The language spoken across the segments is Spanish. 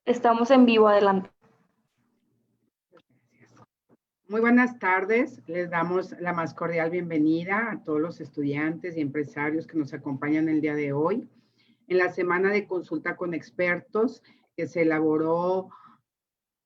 Estamos en vivo, adelante. Muy buenas tardes, les damos la más cordial bienvenida a todos los estudiantes y empresarios que nos acompañan el día de hoy. En la semana de consulta con expertos que se elaboró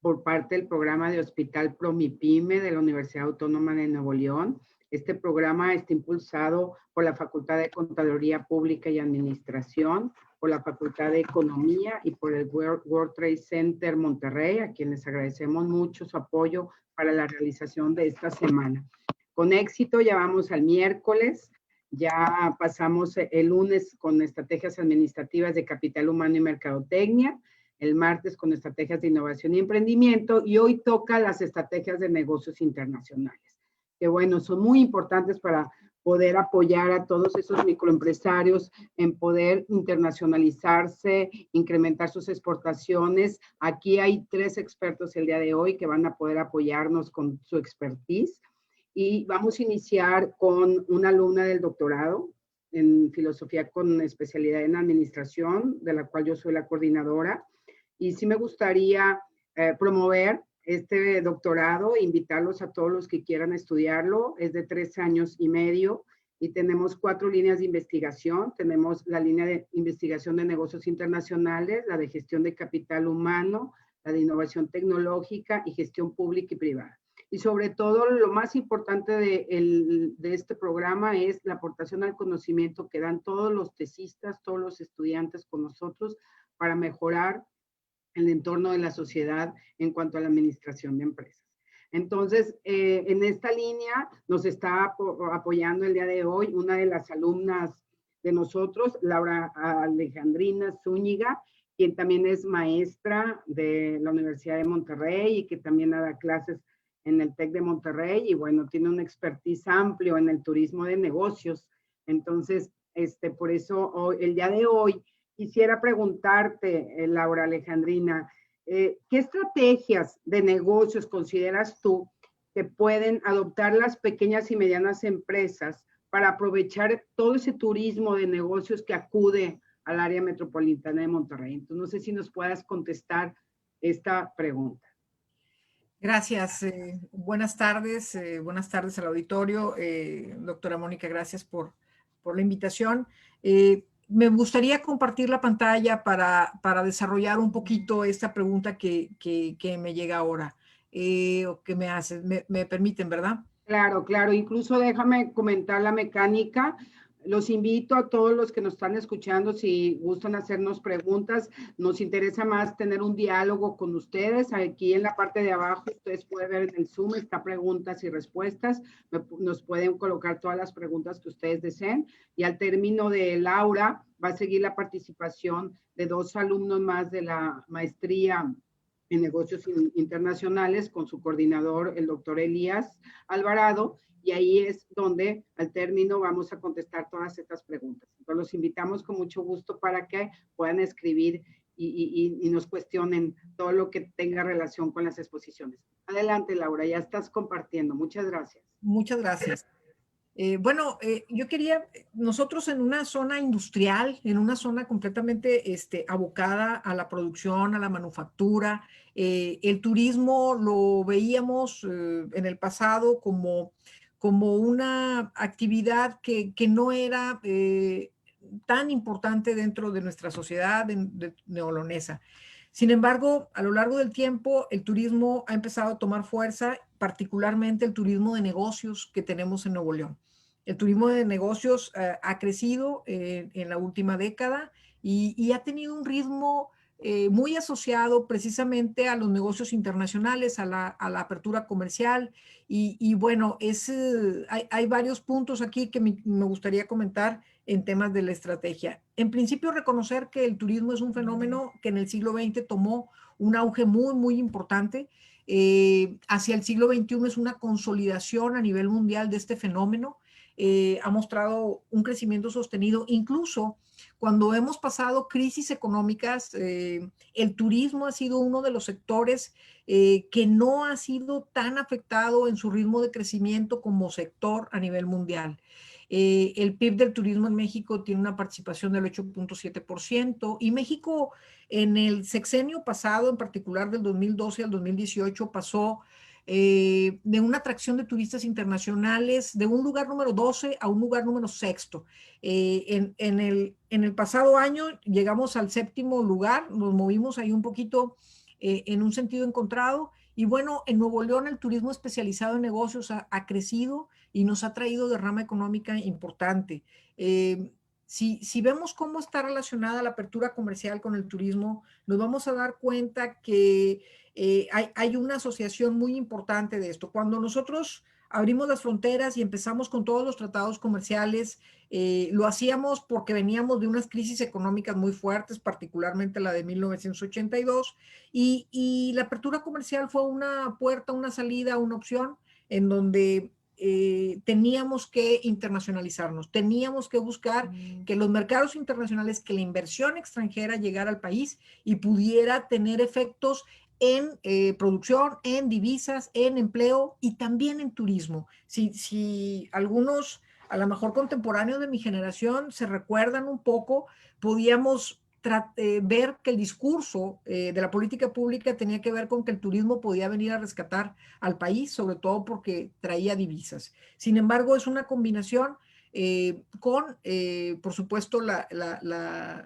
por parte del programa de Hospital Promipyme de la Universidad Autónoma de Nuevo León. Este programa está impulsado por la Facultad de Contaduría Pública y Administración, por la Facultad de Economía y por el World Trade Center Monterrey, a quienes agradecemos mucho su apoyo para la realización de esta semana. Con éxito, ya vamos al miércoles, ya pasamos el lunes con estrategias administrativas de capital humano y mercadotecnia, el martes con estrategias de innovación y emprendimiento, y hoy toca las estrategias de negocios internacionales, que bueno, son muy importantes para poder apoyar a todos esos microempresarios en poder internacionalizarse, incrementar sus exportaciones. Aquí hay 3 expertos el día de hoy que van a poder apoyarnos con su expertise. Y vamos a iniciar con una alumna del doctorado en filosofía con especialidad en administración, de la cual yo soy la coordinadora. Y sí me gustaría promover este doctorado, invitarlos a todos los que quieran estudiarlo. Es de 3 años y medio y tenemos 4 líneas de investigación. Tenemos la línea de investigación de negocios internacionales, la de gestión de capital humano, la de innovación tecnológica y gestión pública y privada. Y sobre todo, lo más importante de este programa es la aportación al conocimiento que dan todos los tesistas, todos los estudiantes con nosotros para mejorar el entorno de la sociedad en cuanto a la administración de empresas. Entonces, en esta línea nos está apoyando el día de hoy una de las alumnas de nosotros, Laura Alejandrina Zúñiga, quien también es maestra de la Universidad de Monterrey y que también da clases en el TEC de Monterrey y bueno, tiene un expertise amplio en el turismo de negocios. Entonces, por eso el día de hoy quisiera preguntarte, Laura Alejandrina, ¿qué estrategias de negocios consideras tú que pueden adoptar las pequeñas y medianas empresas para aprovechar todo ese turismo de negocios que acude al área metropolitana de Monterrey? Entonces, no sé si nos puedas contestar esta pregunta. Gracias. Buenas tardes al auditorio. Doctora Mónica, gracias por la invitación. Me gustaría compartir la pantalla para desarrollar un poquito esta pregunta que me llega ahora, o que me haces. Me permiten, ¿verdad? Claro, claro. Incluso déjame comentar la mecánica. Los invito a todos los que nos están escuchando, si gustan hacernos preguntas, nos interesa más tener un diálogo con ustedes. Aquí en la parte de abajo, ustedes pueden ver en el Zoom, está preguntas y respuestas. Nos pueden colocar todas las preguntas que ustedes deseen. Y al término de Laura, va a seguir la participación de 2 alumnos más de la maestría en negocios internacionales con su coordinador, el doctor Elías Alvarado, y ahí es donde al término vamos a contestar todas estas preguntas. Entonces los invitamos con mucho gusto para que puedan escribir y nos cuestionen todo lo que tenga relación con las exposiciones. Adelante, Laura, ya estás compartiendo. Muchas gracias. Muchas gracias. Yo quería, nosotros en una zona industrial, en una zona completamente abocada a la producción, a la manufactura, el turismo lo veíamos en el pasado como una actividad que no era tan importante dentro de nuestra sociedad neolonesa. Sin embargo, a lo largo del tiempo, el turismo ha empezado a tomar fuerza, particularmente el turismo de negocios que tenemos en Nuevo León. El turismo de negocios ha crecido en la última década y ha tenido un ritmo muy asociado precisamente a los negocios internacionales, a la apertura comercial. Y bueno, hay varios puntos aquí que me gustaría comentar en temas de la estrategia. En principio, reconocer que el turismo es un fenómeno que en el siglo XX tomó un auge muy, muy importante. Hacia el siglo XXI es una consolidación a nivel mundial de este fenómeno. Ha mostrado un crecimiento sostenido, incluso cuando hemos pasado crisis económicas, el turismo ha sido uno de los sectores que no ha sido tan afectado en su ritmo de crecimiento como sector a nivel mundial. El PIB del turismo en México tiene una participación del 8.7% y México en el sexenio pasado, en particular del 2012 al 2018, pasó de una atracción de turistas internacionales de un lugar número 12 a un lugar número sexto. En el pasado año llegamos al séptimo lugar, nos movimos ahí un poquito en un sentido encontrado. Y bueno, en Nuevo León el turismo especializado en negocios ha crecido y nos ha traído derrama económica importante. Si vemos cómo está relacionada la apertura comercial con el turismo, nos vamos a dar cuenta que hay una asociación muy importante de esto. Cuando nosotros abrimos las fronteras y empezamos con todos los tratados comerciales, lo hacíamos porque veníamos de unas crisis económicas muy fuertes, particularmente la de 1982, y la apertura comercial fue una puerta, una salida, una opción en donde teníamos que internacionalizarnos, teníamos que buscar que los mercados internacionales, que la inversión extranjera llegara al país y pudiera tener efectos en producción, en divisas, en empleo y también en turismo. Si algunos, a lo mejor contemporáneos de mi generación, se recuerdan un poco, podíamos ver que el discurso de la política pública tenía que ver con que el turismo podía venir a rescatar al país, sobre todo porque traía divisas. Sin embargo, es una combinación con, por supuesto,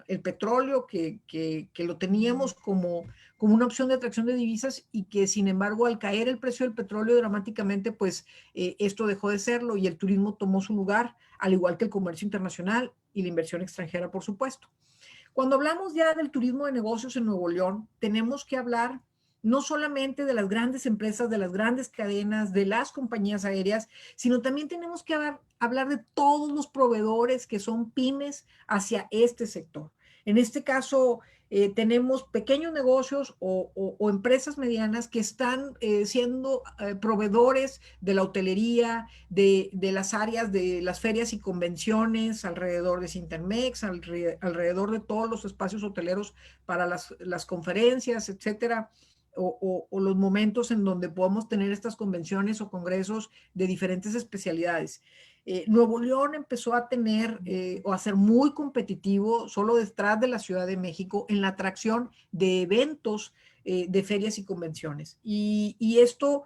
el petróleo que lo teníamos como una opción de atracción de divisas y que, sin embargo, al caer el precio del petróleo dramáticamente, pues esto dejó de serlo y el turismo tomó su lugar, al igual que el comercio internacional y la inversión extranjera, por supuesto. Cuando hablamos ya del turismo de negocios en Nuevo León, tenemos que hablar no solamente de las grandes empresas, de las grandes cadenas, de las compañías aéreas, sino también tenemos que hablar de todos los proveedores que son pymes hacia este sector. En este caso, tenemos pequeños negocios o empresas medianas que están siendo proveedores de la hotelería, de las áreas de las ferias y convenciones alrededor de Cintermex, alrededor de todos los espacios hoteleros para las conferencias, etcétera, o los momentos en donde podemos tener estas convenciones o congresos de diferentes especialidades. Nuevo León empezó a tener o a ser muy competitivo solo detrás de la Ciudad de México en la atracción de eventos de ferias y convenciones. Y esto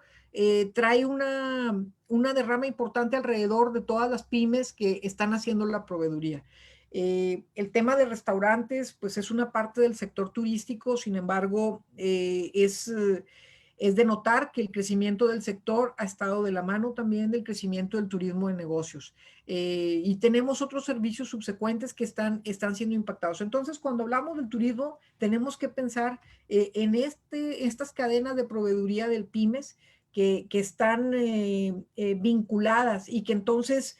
trae una derrama importante alrededor de todas las pymes que están haciendo la proveeduría. El tema de restaurantes, pues es una parte del sector turístico, sin embargo, es de notar que el crecimiento del sector ha estado de la mano también del crecimiento del turismo de negocios. Y tenemos otros servicios subsecuentes que están siendo impactados. Entonces, cuando hablamos del turismo, tenemos que pensar en estas cadenas de proveeduría del pymes que están vinculadas y que entonces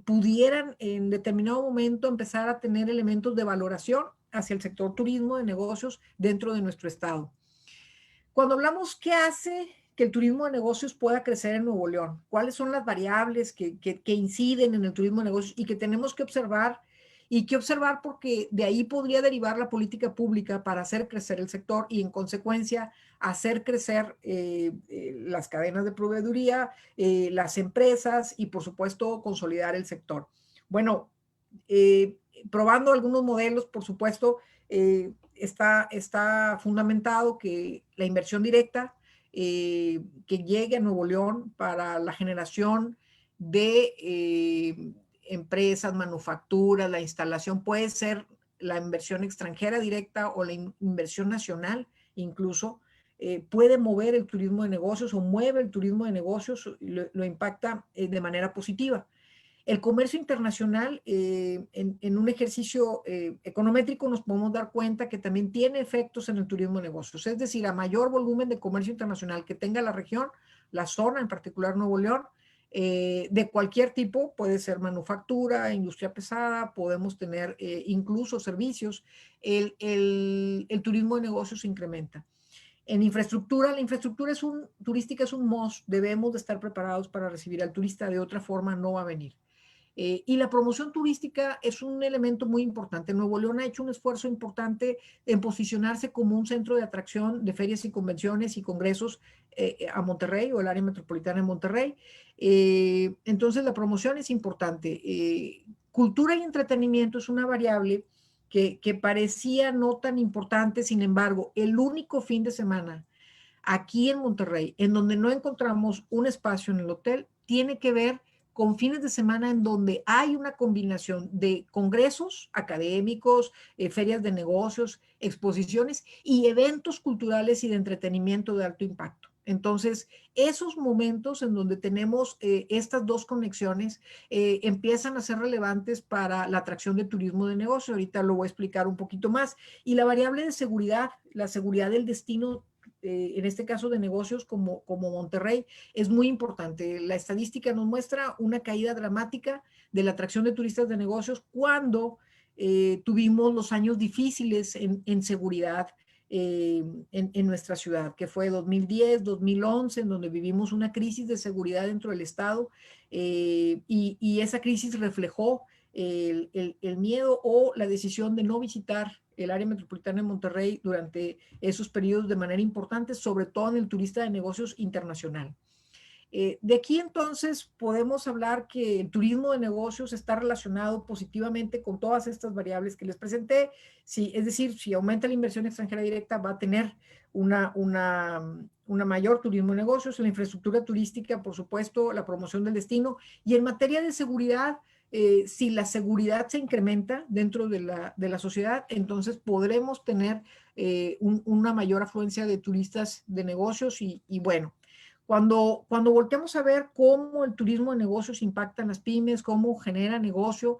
pudieran en determinado momento empezar a tener elementos de valoración hacia el sector turismo de negocios dentro de nuestro estado. Cuando hablamos qué hace que el turismo de negocios pueda crecer en Nuevo León, cuáles son las variables que inciden en el turismo de negocios y que tenemos que observar porque de ahí podría derivar la política pública para hacer crecer el sector y en consecuencia hacer crecer las cadenas de proveeduría, las empresas y por supuesto consolidar el sector. Bueno, probando algunos modelos, por supuesto, está fundamentado que la inversión directa que llegue a Nuevo León para la generación de empresas, manufacturas, la instalación puede ser la inversión extranjera directa o la inversión nacional incluso, puede mover el turismo de negocios o mueve el turismo de negocios, lo impacta de manera positiva. El comercio internacional, en un ejercicio econométrico, nos podemos dar cuenta que también tiene efectos en el turismo de negocios. Es decir, a mayor volumen de comercio internacional que tenga la región, la zona, en particular Nuevo León, de cualquier tipo, puede ser manufactura, industria pesada, podemos tener incluso servicios, el turismo de negocios se incrementa. En infraestructura, la infraestructura turística es un must, debemos de estar preparados para recibir al turista, de otra forma no va a venir. Y la promoción turística es un elemento muy importante. Nuevo León ha hecho un esfuerzo importante en posicionarse como un centro de atracción de ferias y convenciones y congresos a Monterrey o el área metropolitana de Monterrey. Entonces la promoción es importante. Cultura y entretenimiento es una variable que parecía no tan importante, sin embargo, el único fin de semana aquí en Monterrey, en donde no encontramos un espacio en el hotel, tiene que ver con fines de semana en donde hay una combinación de congresos académicos, ferias de negocios, exposiciones y eventos culturales y de entretenimiento de alto impacto. Entonces, esos momentos en donde tenemos estas dos conexiones empiezan a ser relevantes para la atracción de turismo de negocio. Ahorita lo voy a explicar un poquito más. Y la variable de seguridad, la seguridad del destino en este caso de negocios como Monterrey, es muy importante. La estadística nos muestra una caída dramática de la atracción de turistas de negocios cuando tuvimos los años difíciles en seguridad en nuestra ciudad, que fue 2010, 2011, en donde vivimos una crisis de seguridad dentro del Estado y esa crisis reflejó el miedo o la decisión de no visitar el área metropolitana de Monterrey durante esos periodos de manera importante, sobre todo en el turista de negocios internacional. De aquí entonces podemos hablar que el turismo de negocios está relacionado positivamente con todas estas variables que les presenté. Sí, es decir, si aumenta la inversión extranjera directa, va a tener una mayor turismo de negocios, la infraestructura turística, por supuesto, la promoción del destino. Y en materia de seguridad, si la seguridad se incrementa dentro de la sociedad, entonces podremos tener una mayor afluencia de turistas de negocios y bueno, cuando volteamos a ver cómo el turismo de negocios impacta en las pymes, cómo genera negocio,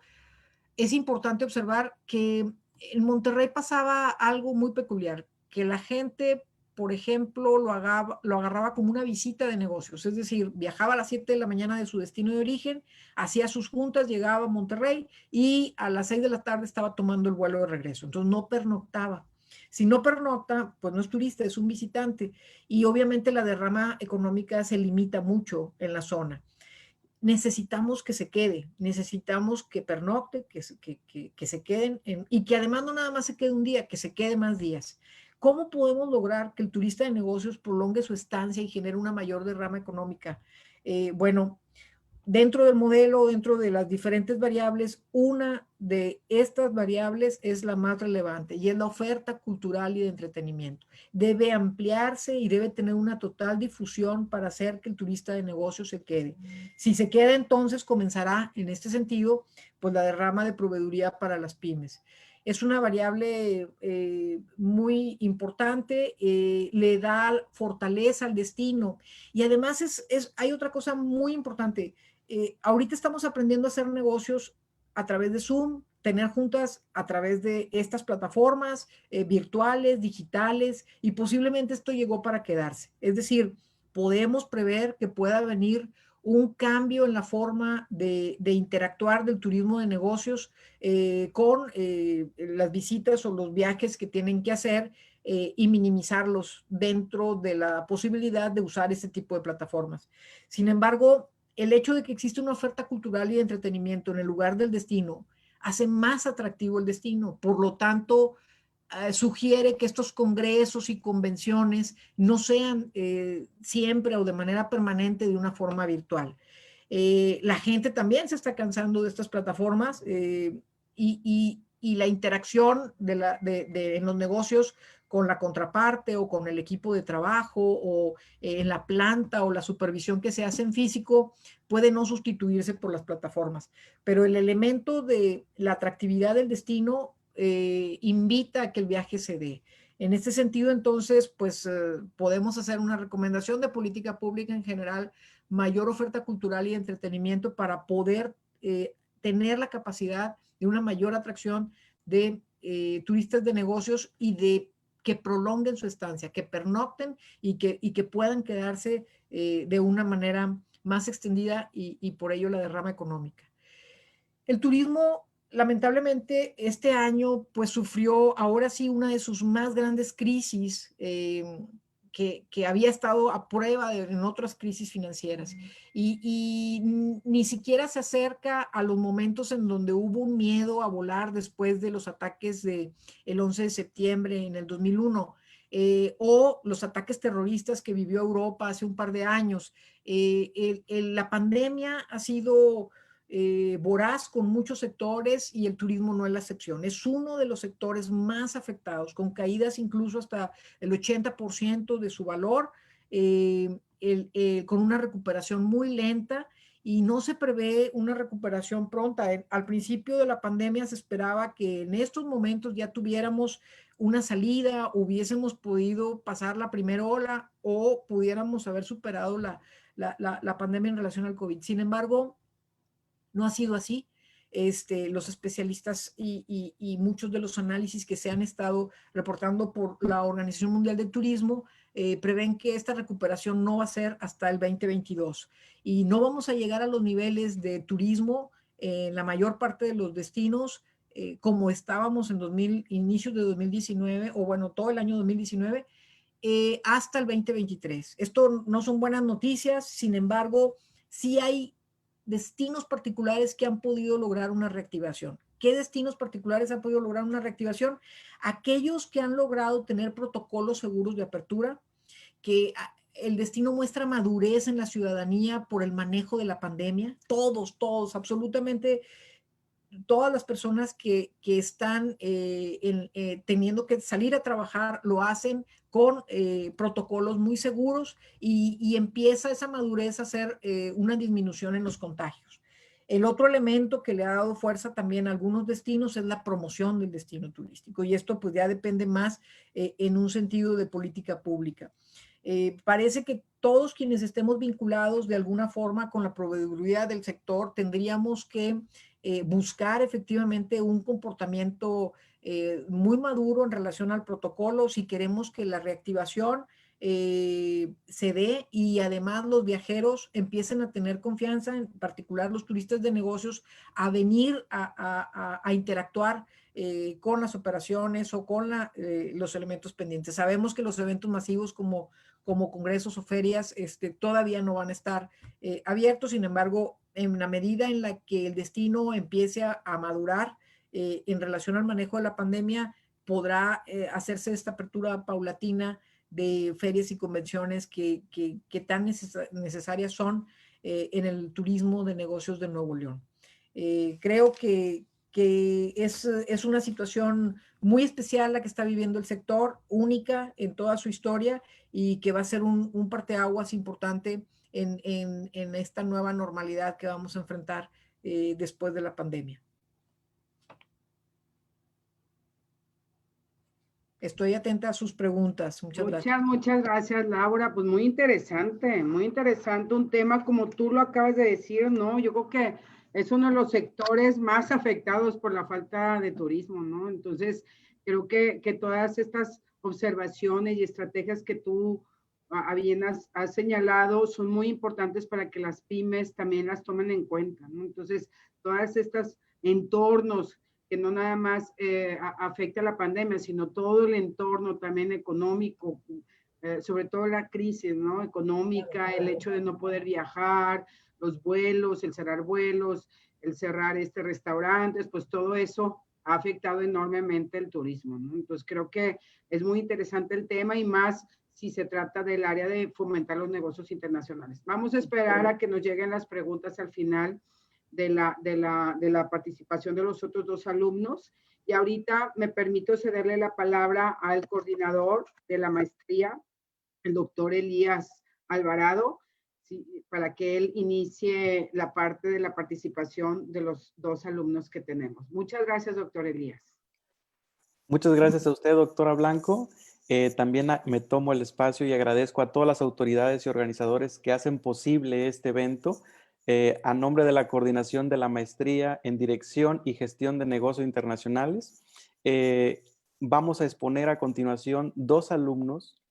es importante observar que en Monterrey pasaba algo muy peculiar, que la gente, por ejemplo, lo agarraba como una visita de negocios, es decir, viajaba a las 7 de la mañana de su destino de origen, hacía sus juntas, llegaba a Monterrey y a las 6 de la tarde estaba tomando el vuelo de regreso, entonces no pernoctaba. Si no pernocta, pues no es turista, es un visitante y obviamente la derrama económica se limita mucho en la zona. Necesitamos que se quede, necesitamos que pernocte, que se queden y que además no nada más se quede un día, que se quede más días. ¿Cómo podemos lograr que el turista de negocios prolongue su estancia y genere una mayor derrama económica? Bueno, dentro del modelo, dentro de las diferentes variables, una de estas variables es la más relevante y es la oferta cultural y de entretenimiento. Debe ampliarse y debe tener una total difusión para hacer que el turista de negocio se quede. Si se queda, entonces comenzará en este sentido, pues la derrama de proveeduría para las pymes. Es una variable muy importante, le da fortaleza al destino y además hay otra cosa muy importante. Ahorita estamos aprendiendo a hacer negocios a través de Zoom, tener juntas a través de estas plataformas virtuales, digitales, y posiblemente esto llegó para quedarse. Es decir, podemos prever que pueda venir un cambio en la forma de interactuar del turismo de negocios con las visitas o los viajes que tienen que hacer y minimizarlos dentro de la posibilidad de usar este tipo de plataformas. Sin embargo, el hecho de que existe una oferta cultural y de entretenimiento en el lugar del destino hace más atractivo el destino. Por lo tanto, sugiere que estos congresos y convenciones no sean siempre o de manera permanente de una forma virtual. La gente también se está cansando de estas plataformas y la interacción en los negocios con la contraparte o con el equipo de trabajo o en la planta o la supervisión que se hace en físico puede no sustituirse por las plataformas. Pero el elemento de la atractividad del destino invita a que el viaje se dé. En este sentido, entonces, pues podemos hacer una recomendación de política pública en general, mayor oferta cultural y entretenimiento para poder tener la capacidad de una mayor atracción de turistas de negocios y de que prolonguen su estancia, que pernocten y que puedan quedarse de una manera más extendida y por ello la derrama económica. El turismo, lamentablemente, este año pues sufrió ahora sí una de sus más grandes crisis que había estado a prueba en otras crisis financieras y ni siquiera se acerca a los momentos en donde hubo un miedo a volar después de los ataques del 11 de septiembre en el 2001. O los ataques terroristas que vivió Europa hace un par de años. La pandemia ha sido voraz con muchos sectores y el turismo no es la excepción. Es uno de los sectores más afectados, con caídas incluso hasta el 80% de su valor, con una recuperación muy lenta y no se prevé una recuperación pronta. Al principio de la pandemia se esperaba que en estos momentos ya tuviéramos una salida, hubiésemos podido pasar la primera ola o pudiéramos haber superado la pandemia en relación al COVID. Sin embargo, no ha sido así. Los especialistas y muchos de los análisis que se han estado reportando por la Organización Mundial del Turismo prevén que esta recuperación no va a ser hasta el 2022 y no vamos a llegar a los niveles de turismo en la mayor parte de los destinos como estábamos en inicios de 2019 o bueno, todo el año 2019 hasta el 2023. Esto no son buenas noticias, sin embargo, sí hay destinos particulares que han podido lograr una reactivación. ¿Qué destinos particulares han podido lograr una reactivación? Aquellos que han logrado tener protocolos seguros de apertura, que el destino muestra madurez en la ciudadanía por el manejo de la pandemia. Todos, absolutamente todas las personas que están teniendo que salir a trabajar lo hacen con protocolos muy seguros y empieza esa madurez a hacer una disminución en los contagios. El otro elemento que le ha dado fuerza también a algunos destinos es la promoción del destino turístico y esto pues ya depende más en un sentido de política pública. Parece que todos quienes estemos vinculados de alguna forma con la proveeduría del sector tendríamos que buscar efectivamente un comportamiento muy maduro en relación al protocolo si queremos que la reactivación se dé y además los viajeros empiecen a tener confianza, en particular los turistas de negocios, a venir a interactuar con las operaciones o con los elementos pendientes. Sabemos que los eventos masivos como congresos o ferias todavía no van a estar abiertos, sin embargo, en la medida en la que el destino empiece a madurar en relación al manejo de la pandemia, podrá hacerse esta apertura paulatina de ferias y convenciones que tan necesarias son en el turismo de negocios de Nuevo León. Creo que es una situación muy especial la que está viviendo el sector, única en toda su historia y que va a ser un parteaguas importante en esta nueva normalidad que vamos a enfrentar después de la pandemia. Estoy atenta a sus preguntas. Muchas gracias. Muchas gracias, Laura. Pues muy interesante un tema como tú lo acabas de decir, ¿no? Yo creo que es uno de los sectores más afectados por la falta de turismo, ¿no? Entonces, creo que todas estas observaciones y estrategias que tú bien has señalado son muy importantes para que las pymes también las tomen en cuenta, ¿no? Entonces, todas estas entornos que no nada más afecta a la pandemia, sino todo el entorno también económico, sobre todo la crisis, ¿no? Económica, el hecho de no poder viajar, los vuelos, el cerrar vuelos, el cerrar restaurantes, pues todo eso ha afectado enormemente el turismo, ¿no? Entonces creo que es muy interesante el tema y más si se trata del área de fomentar los negocios internacionales. Vamos a esperar a que nos lleguen las preguntas al final de la participación de los otros dos alumnos. Y ahorita me permito cederle la palabra al coordinador de la maestría, el doctor Elías Alvarado, para que él inicie la parte de la participación de los dos alumnos que tenemos. Muchas gracias, doctor Elías. Muchas gracias a usted, doctora Blanco. También me tomo el espacio y agradezco a todas las autoridades y organizadores que hacen posible este evento. A nombre de la Coordinación de la Maestría en Dirección y Gestión de Negocios Internacionales, vamos a exponer a continuación dos alumnos,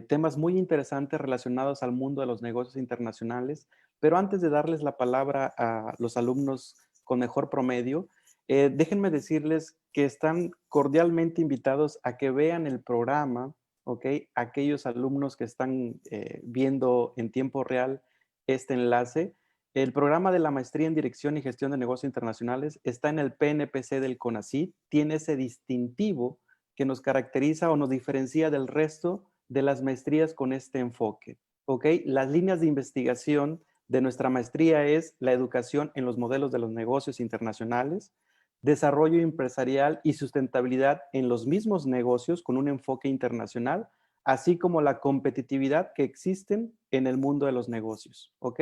temas muy interesantes relacionados al mundo de los negocios internacionales. Pero antes de darles la palabra a los alumnos con mejor promedio, déjenme decirles que están cordialmente invitados a que vean el programa ¿ok? Aquellos alumnos que están viendo en tiempo real este enlace, el programa de la maestría en Dirección y Gestión de Negocios Internacionales está en el PNPC del CONACYT, tiene ese distintivo que nos caracteriza o nos diferencia del resto de las maestrías con este enfoque, ¿ok? Las líneas de investigación de nuestra maestría es la educación en los modelos de los negocios internacionales, desarrollo empresarial y sustentabilidad en los mismos negocios con un enfoque internacional, así como la competitividad que existen en el mundo de los negocios, ¿ok?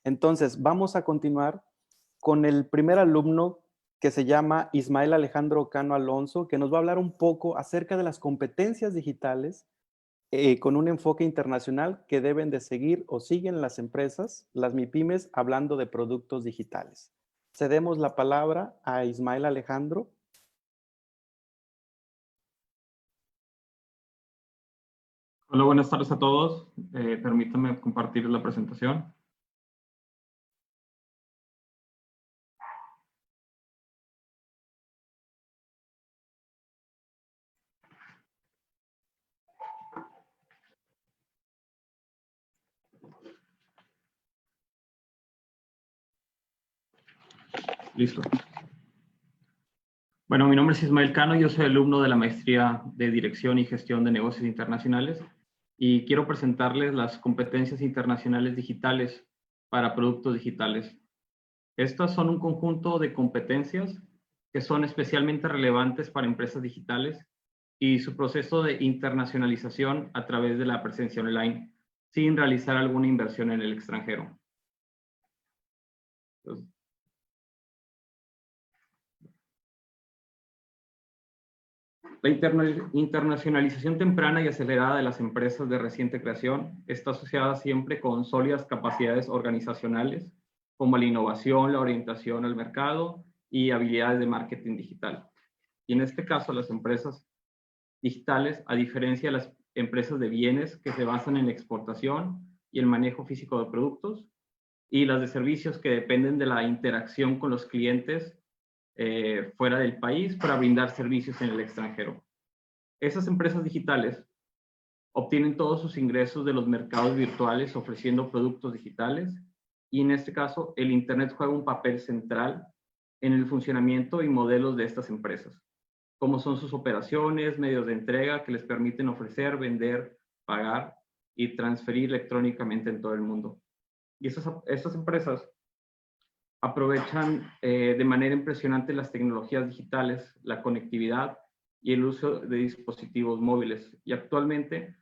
Entonces, vamos a continuar con el primer alumno que se llama Ismael Alejandro Cano Alonso, que nos va a hablar un poco acerca de las competencias digitales con un enfoque internacional que deben de seguir o siguen las empresas, las MIPYMES, hablando de productos digitales. Cedemos la palabra a Ismael Alejandro. Hola, buenas tardes a todos. Permítanme compartir la presentación. Listo. Bueno, mi nombre es Ismael Cano, yo soy alumno de la maestría de Dirección y Gestión de Negocios Internacionales y quiero presentarles las competencias internacionales digitales para productos digitales. Estas son un conjunto de competencias que son especialmente relevantes para empresas digitales y su proceso de internacionalización a través de la presencia online, sin realizar alguna inversión en el extranjero. Entonces, la internacionalización temprana y acelerada de las empresas de reciente creación está asociada siempre con sólidas capacidades organizacionales, como la innovación, la orientación al mercado y habilidades de marketing digital. Y en este caso, las empresas digitales, a diferencia de las empresas de bienes que se basan en la exportación y el manejo físico de productos, y las de servicios que dependen de la interacción con los clientes fuera del país para brindar servicios en el extranjero. Esas empresas digitales obtienen todos sus ingresos de los mercados virtuales ofreciendo productos digitales y en este caso el Internet juega un papel central en el funcionamiento y modelos de estas empresas, como son sus operaciones, medios de entrega que les permiten ofrecer, vender, pagar y transferir electrónicamente en todo el mundo. Y estas empresas aprovechan de manera impresionante las tecnologías digitales, la conectividad y el uso de dispositivos móviles. Y actualmente,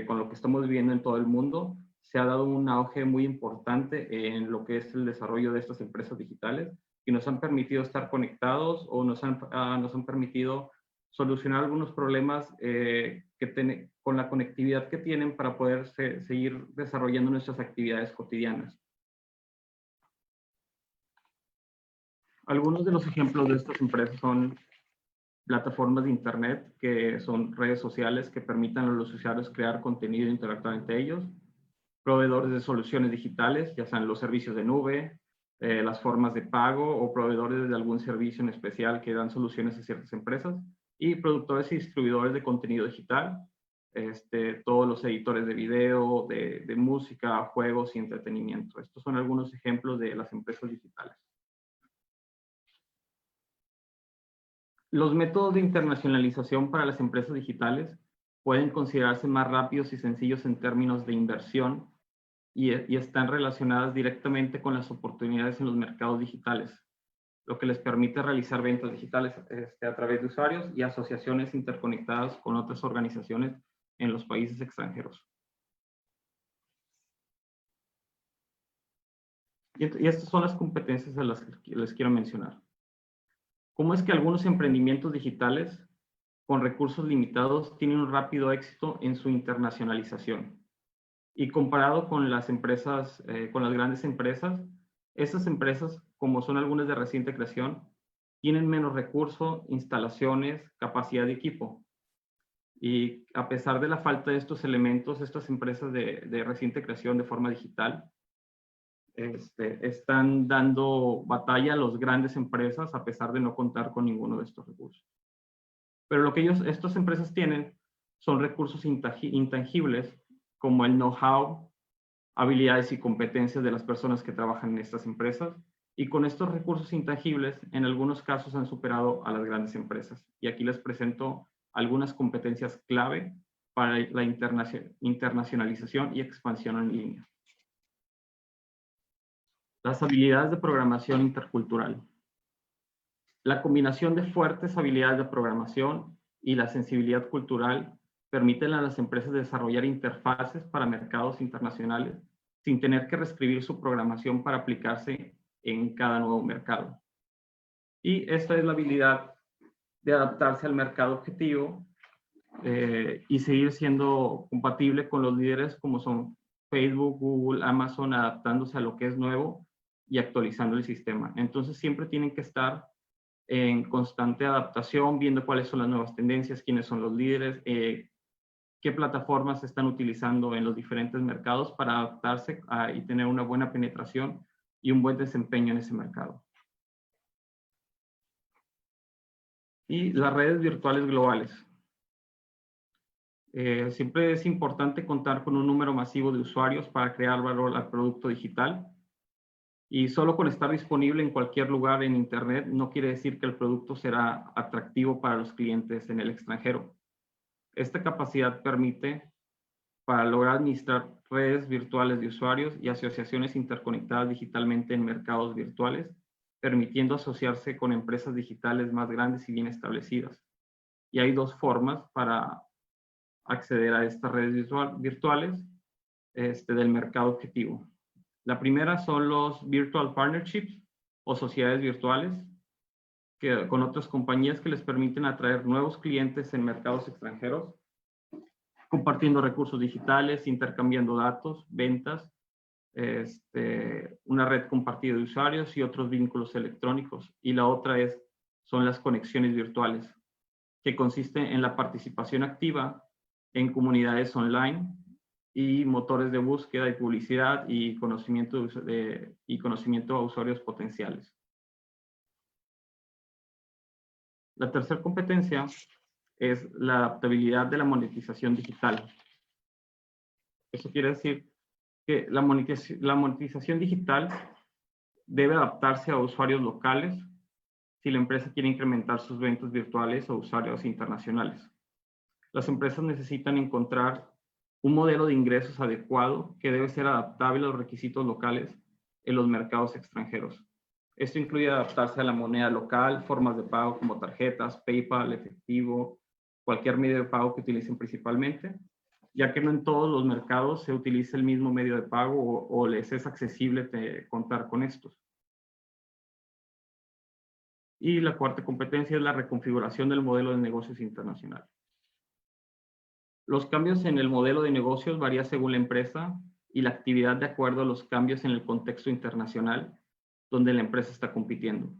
con lo que estamos viviendo en todo el mundo, se ha dado un auge muy importante en lo que es el desarrollo de estas empresas digitales que nos han permitido estar conectados o nos han permitido solucionar algunos problemas con la conectividad que tienen para poder seguir desarrollando nuestras actividades cotidianas. Algunos de los ejemplos de estas empresas son plataformas de Internet, que son redes sociales que permitan a los usuarios crear contenido e interactuar entre ellos, proveedores de soluciones digitales, ya sean los servicios de nube, las formas de pago o proveedores de algún servicio en especial que dan soluciones a ciertas empresas, y productores y distribuidores de contenido digital, todos los editores de video, de música, juegos y entretenimiento. Estos son algunos ejemplos de las empresas digitales. Los métodos de internacionalización para las empresas digitales pueden considerarse más rápidos y sencillos en términos de inversión y están relacionadas directamente con las oportunidades en los mercados digitales, lo que les permite realizar ventas digitales a través de usuarios y asociaciones interconectadas con otras organizaciones en los países extranjeros. Y estas son las competencias a las que les quiero mencionar. ¿Cómo es que algunos emprendimientos digitales con recursos limitados tienen un rápido éxito en su internacionalización? Y comparado con las empresas, con las grandes empresas, estas empresas, como son algunas de reciente creación, tienen menos recursos, instalaciones, capacidad de equipo. Y a pesar de la falta de estos elementos, estas empresas de reciente creación de forma digital están dando batalla a las grandes empresas a pesar de no contar con ninguno de estos recursos. Pero lo que estas empresas tienen son recursos intangibles como el know-how, habilidades y competencias de las personas que trabajan en estas empresas. Y con estos recursos intangibles, en algunos casos han superado a las grandes empresas. Y aquí les presento algunas competencias clave para la internacionalización y expansión en línea. Las habilidades de programación intercultural. La combinación de fuertes habilidades de programación y la sensibilidad cultural permiten a las empresas desarrollar interfaces para mercados internacionales sin tener que reescribir su programación para aplicarse en cada nuevo mercado. Y esta es la habilidad de adaptarse al mercado objetivo y seguir siendo compatible con los líderes como son Facebook, Google, Amazon, adaptándose a lo que es nuevo y actualizando el sistema. Entonces siempre tienen que estar en constante adaptación, viendo cuáles son las nuevas tendencias, quiénes son los líderes, qué plataformas se están utilizando en los diferentes mercados para adaptarse y tener una buena penetración y un buen desempeño en ese mercado. Y las redes virtuales globales. Siempre es importante contar con un número masivo de usuarios para crear valor al producto digital. Y solo con estar disponible en cualquier lugar en Internet no quiere decir que el producto será atractivo para los clientes en el extranjero. Esta capacidad permite para lograr administrar redes virtuales de usuarios y asociaciones interconectadas digitalmente en mercados virtuales, permitiendo asociarse con empresas digitales más grandes y bien establecidas. Y hay dos formas para acceder a estas redes virtuales del mercado objetivo. La primera son los Virtual Partnerships o sociedades virtuales con otras compañías que les permiten atraer nuevos clientes en mercados extranjeros, compartiendo recursos digitales, intercambiando datos, ventas, una red compartida de usuarios y otros vínculos electrónicos. Y la otra son las conexiones virtuales, que consiste en la participación activa en comunidades online y motores de búsqueda y publicidad y conocimiento a usuarios potenciales. La tercera competencia es la adaptabilidad de la monetización digital. Eso quiere decir que la monetización digital debe adaptarse a usuarios locales si la empresa quiere incrementar sus ventas virtuales o usuarios internacionales. Las empresas necesitan encontrar un modelo de ingresos adecuado que debe ser adaptable a los requisitos locales en los mercados extranjeros. Esto incluye adaptarse a la moneda local, formas de pago como tarjetas, PayPal, efectivo, cualquier medio de pago que utilicen principalmente, ya que no en todos los mercados se utiliza el mismo medio de pago o les es accesible contar con estos. Y la cuarta competencia es la reconfiguración del modelo de negocios internacional. Los cambios en el modelo de negocios varían según la empresa y la actividad de acuerdo a los cambios en el contexto internacional donde la empresa está compitiendo.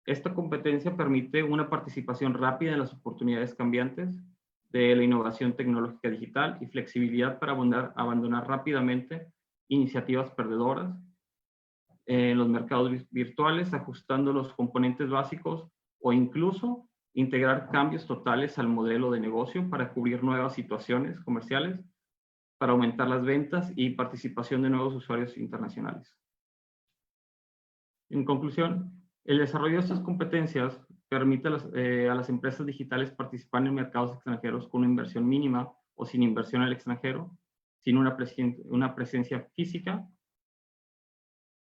Esta competencia permite una participación rápida en las oportunidades cambiantes de la innovación tecnológica digital y flexibilidad para abandonar rápidamente iniciativas perdedoras en los mercados virtuales, ajustando los componentes básicos o incluso integrar cambios totales al modelo de negocio para cubrir nuevas situaciones comerciales, para aumentar las ventas y participación de nuevos usuarios internacionales. En conclusión, el desarrollo de estas competencias permite a las empresas digitales participar en mercados extranjeros con una inversión mínima o sin inversión al extranjero, sin una presencia física,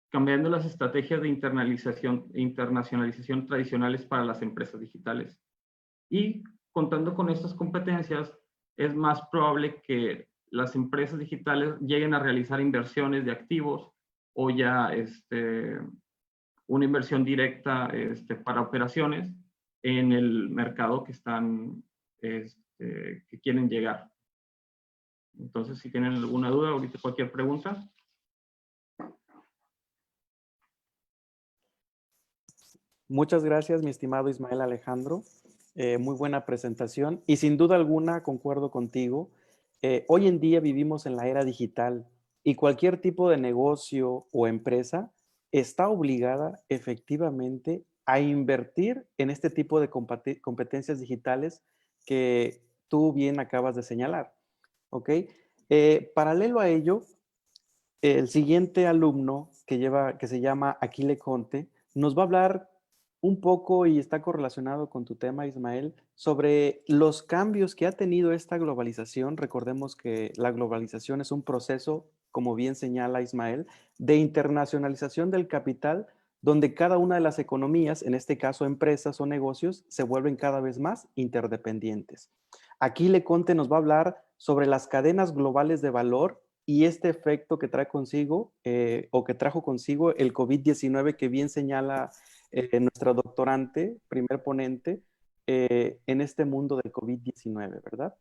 cambiando las estrategias de internacionalización tradicionales para las empresas digitales. Y contando con estas competencias, es más probable que las empresas digitales lleguen a realizar inversiones de activos o ya una inversión directa para operaciones en el mercado que que quieren llegar. Entonces, si tienen alguna duda, ahorita cualquier pregunta. Muchas gracias, mi estimado Ismael Alejandro. Muy buena presentación y sin duda alguna concuerdo contigo. Hoy en día vivimos en la era digital y cualquier tipo de negocio o empresa está obligada efectivamente a invertir en este tipo de competencias digitales que tú bien acabas de señalar, ¿ok? Paralelo a ello, el siguiente alumno que se llama Aquile Conte nos va a hablar un poco, y está correlacionado con tu tema, Ismael, sobre los cambios que ha tenido esta globalización. Recordemos que la globalización es un proceso, como bien señala Ismael, de internacionalización del capital, donde cada una de las economías, en este caso empresas o negocios, se vuelven cada vez más interdependientes. Aquile Conte nos va a hablar sobre las cadenas globales de valor y este efecto que trae consigo o que trajo consigo el COVID-19, que bien señala nuestra doctorante, primer ponente, en este mundo del COVID-19, ¿verdad?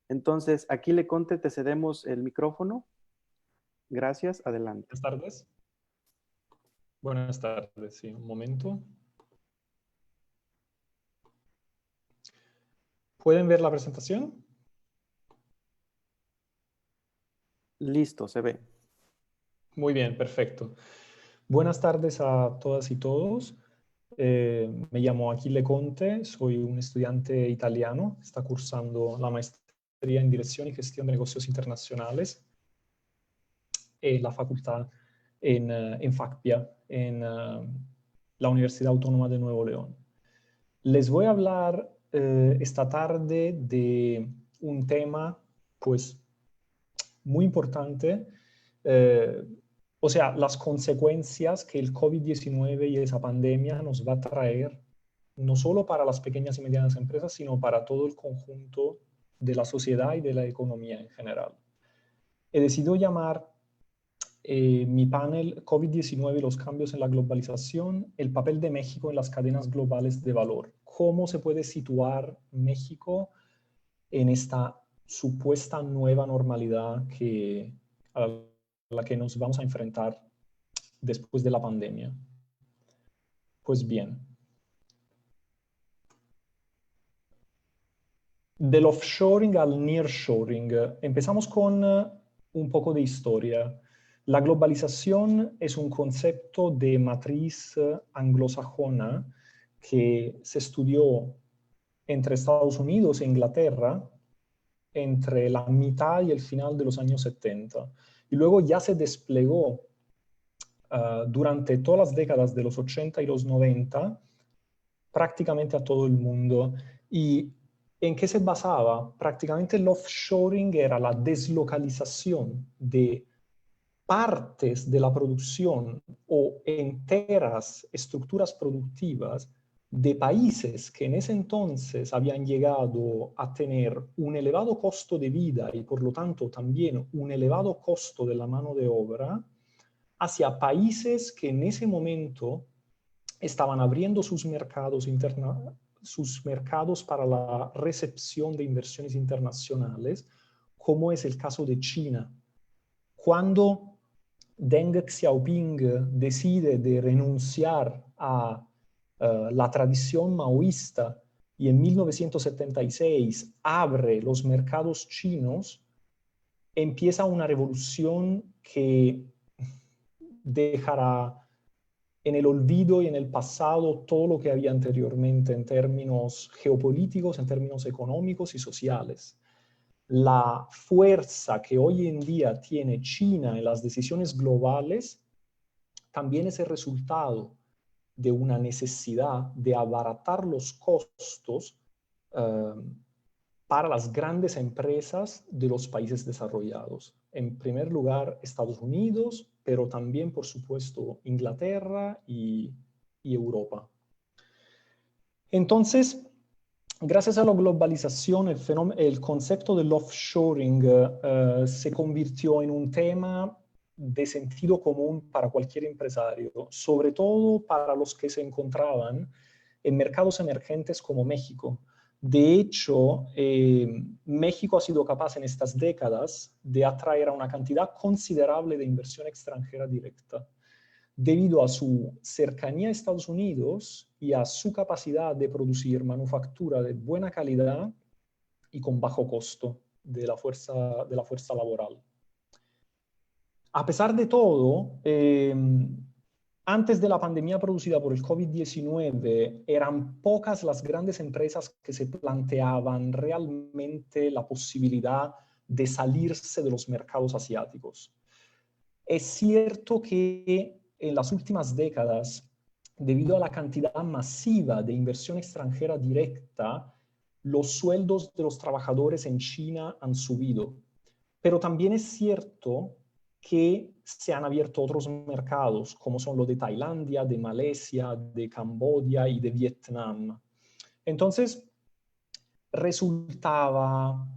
Entonces, Aquile Conte, te cedemos el micrófono. Gracias, adelante. Buenas tardes. Buenas tardes, sí, un momento. ¿Pueden ver la presentación? Listo, se ve. Muy bien, perfecto. Buenas tardes a todas y todos. Me llamo Achille Conte, soy un estudiante italiano, está cursando la maestría en Dirección y Gestión de Negocios Internacionales en la facultad en FACPIA, en la Universidad Autónoma de Nuevo León. Les voy a hablar esta tarde de un tema, pues, muy importante, o sea, las consecuencias que el COVID-19 y esa pandemia nos va a traer, no solo para las pequeñas y medianas empresas, sino para todo el conjunto de la sociedad y de la economía en general. He decidido llamar mi panel COVID-19 y los cambios en la globalización, el papel de México en las cadenas globales de valor. ¿Cómo se puede situar México en esta supuesta nueva normalidad a la que nos vamos a enfrentar después de la pandemia? Pues bien, del offshoring al nearshoring, empezamos con un poco de historia. La globalización es un concepto de matriz anglosajona que se estudió entre Estados Unidos e Inglaterra entre la mitad y el final de los años 70. Y luego ya se desplegó durante todas las décadas de los 80 y los 90 prácticamente a todo el mundo. ¿Y en qué se basaba? Prácticamente el offshoring era la deslocalización de partes de la producción o enteras estructuras productivas de países que en ese entonces habían llegado a tener un elevado costo de vida y por lo tanto también un elevado costo de la mano de obra, hacia países que en ese momento estaban abriendo sus mercados para la recepción de inversiones internacionales, como es el caso de China. Cuando Deng Xiaoping decide de renunciar a la tradición maoísta y en 1976 abre los mercados chinos, empieza una revolución que dejará en el olvido y en el pasado todo lo que había anteriormente en términos geopolíticos, en términos económicos y sociales. La fuerza que hoy en día tiene China en las decisiones globales también es el resultado de una necesidad de abaratar los costos para las grandes empresas de los países desarrollados. En primer lugar, Estados Unidos, pero también, por supuesto, Inglaterra y Europa. Entonces, gracias a la globalización, el concepto del offshoring se convirtió en un tema de sentido común para cualquier empresario, sobre todo para los que se encontraban en mercados emergentes como México. De hecho, México ha sido capaz en estas décadas de atraer a una cantidad considerable de inversión extranjera directa, debido a su cercanía a Estados Unidos y a su capacidad de producir manufactura de buena calidad y con bajo costo de la fuerza laboral. A pesar de todo, Antes de la pandemia producida por el COVID-19, eran pocas las grandes empresas que se planteaban realmente la posibilidad de salirse de los mercados asiáticos. Es cierto que en las últimas décadas, debido a la cantidad masiva de inversión extranjera directa, los sueldos de los trabajadores en China han subido. Pero también es cierto que se han abierto otros mercados, como son los de Tailandia, de Malasia, de Camboya y de Vietnam. Entonces, resultaba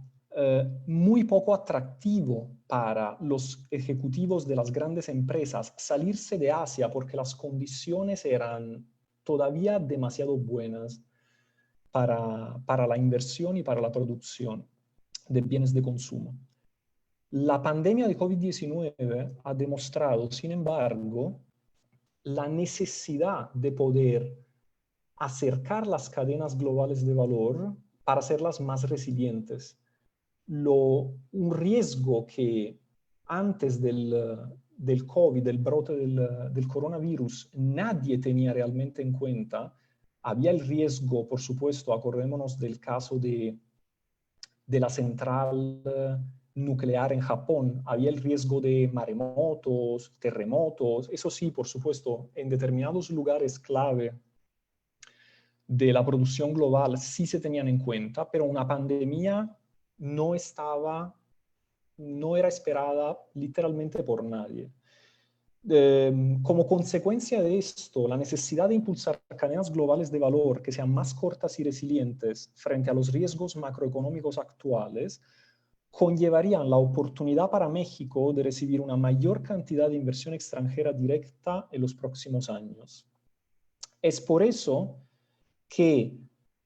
muy poco atractivo para los ejecutivos de las grandes empresas salirse de Asia porque las condiciones eran todavía demasiado buenas para la inversión y para la producción de bienes de consumo. La pandemia de COVID-19 ha demostrado, sin embargo, la necesidad de poder acercar las cadenas globales de valor para hacerlas más resilientes. Un riesgo que antes del COVID, del brote del coronavirus, nadie tenía realmente en cuenta. Había el riesgo, por supuesto, acordémonos del caso de la central nuclear en Japón, había el riesgo de maremotos, terremotos, eso sí, por supuesto, en determinados lugares clave de la producción global sí se tenían en cuenta, pero una pandemia no era esperada literalmente por nadie. Como consecuencia de esto, la necesidad de impulsar cadenas globales de valor que sean más cortas y resilientes frente a los riesgos macroeconómicos actuales conllevarían la oportunidad para México de recibir una mayor cantidad de inversión extranjera directa en los próximos años. Es por eso que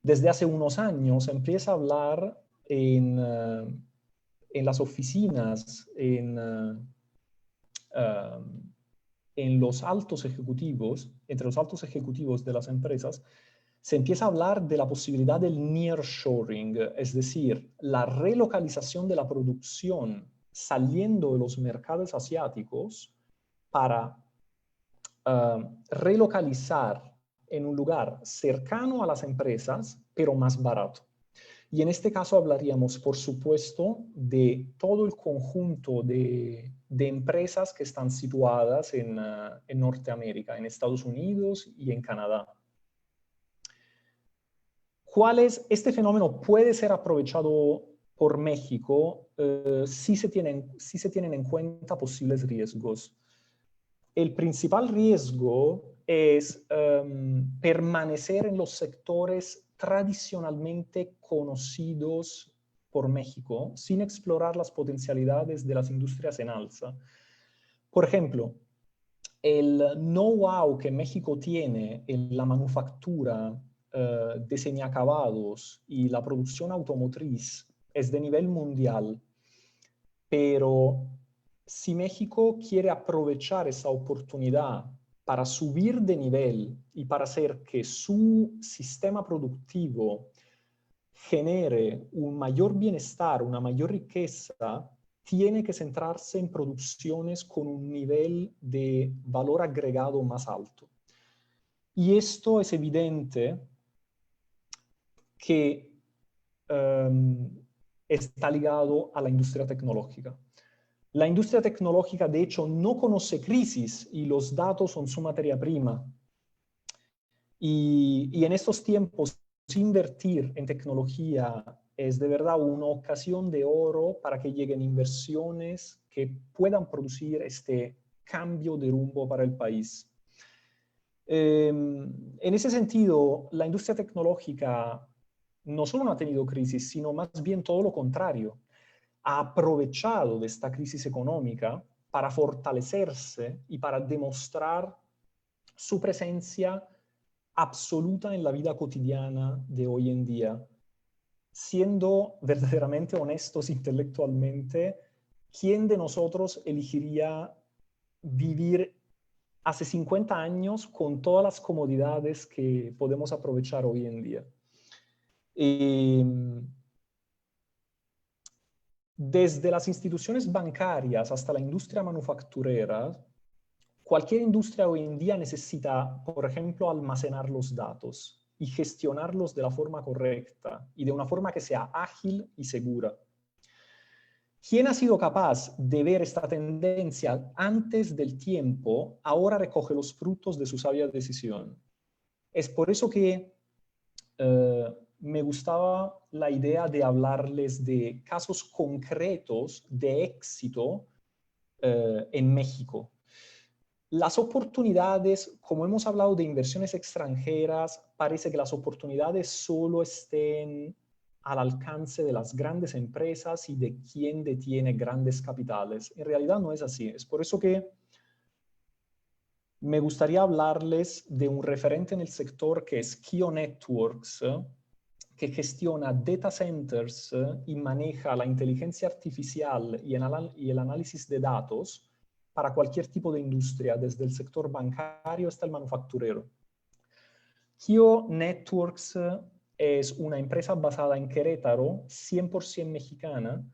desde hace unos años empieza a hablar en las oficinas, en los altos ejecutivos, entre los altos ejecutivos de las empresas, se empieza a hablar de la posibilidad del nearshoring, es decir, la relocalización de la producción saliendo de los mercados asiáticos para relocalizar en un lugar cercano a las empresas, pero más barato. Y en este caso hablaríamos, por supuesto, de todo el conjunto de empresas que están situadas en Norteamérica, en Estados Unidos y en Canadá. Este fenómeno puede ser aprovechado por México si se tienen en cuenta posibles riesgos. El principal riesgo es permanecer en los sectores tradicionalmente conocidos por México sin explorar las potencialidades de las industrias en alza. Por ejemplo, el know-how que México tiene en la manufactura de semiacabados y la producción automotriz es de nivel mundial, pero si México quiere aprovechar esa oportunidad para subir de nivel y para hacer que su sistema productivo genere un mayor bienestar, una mayor riqueza, tiene que centrarse en producciones con un nivel de valor agregado más alto. Y esto es evidente que está ligado a la industria tecnológica. La industria tecnológica, de hecho, no conoce crisis y los datos son su materia prima. Y en estos tiempos, invertir en tecnología es de verdad una ocasión de oro para que lleguen inversiones que puedan producir este cambio de rumbo para el país. En ese sentido, la industria tecnológica no solo no ha tenido crisis, sino más bien todo lo contrario. Ha aprovechado de esta crisis económica para fortalecerse y para demostrar su presencia absoluta en la vida cotidiana de hoy en día. Siendo verdaderamente honestos intelectualmente, ¿quién de nosotros elegiría vivir hace 50 años con todas las comodidades que podemos aprovechar hoy en día? Desde las instituciones bancarias hasta la industria manufacturera, cualquier industria hoy en día necesita, por ejemplo, almacenar los datos y gestionarlos de la forma correcta y de una forma que sea ágil y segura. Quien ha sido capaz de ver esta tendencia antes del tiempo, ahora recoge los frutos de su sabia decisión. Es por eso que me gustaba la idea de hablarles de casos concretos de éxito en México. Las oportunidades, como hemos hablado de inversiones extranjeras, parece que las oportunidades solo estén al alcance de las grandes empresas y de quien detiene grandes capitales. En realidad no es así. Es por eso que me gustaría hablarles de un referente en el sector que es Kio Networks, que gestiona data centers y maneja la inteligencia artificial y el análisis de datos para cualquier tipo de industria, desde el sector bancario hasta el manufacturero. Kio Networks es una empresa basada en Querétaro, 100% mexicana,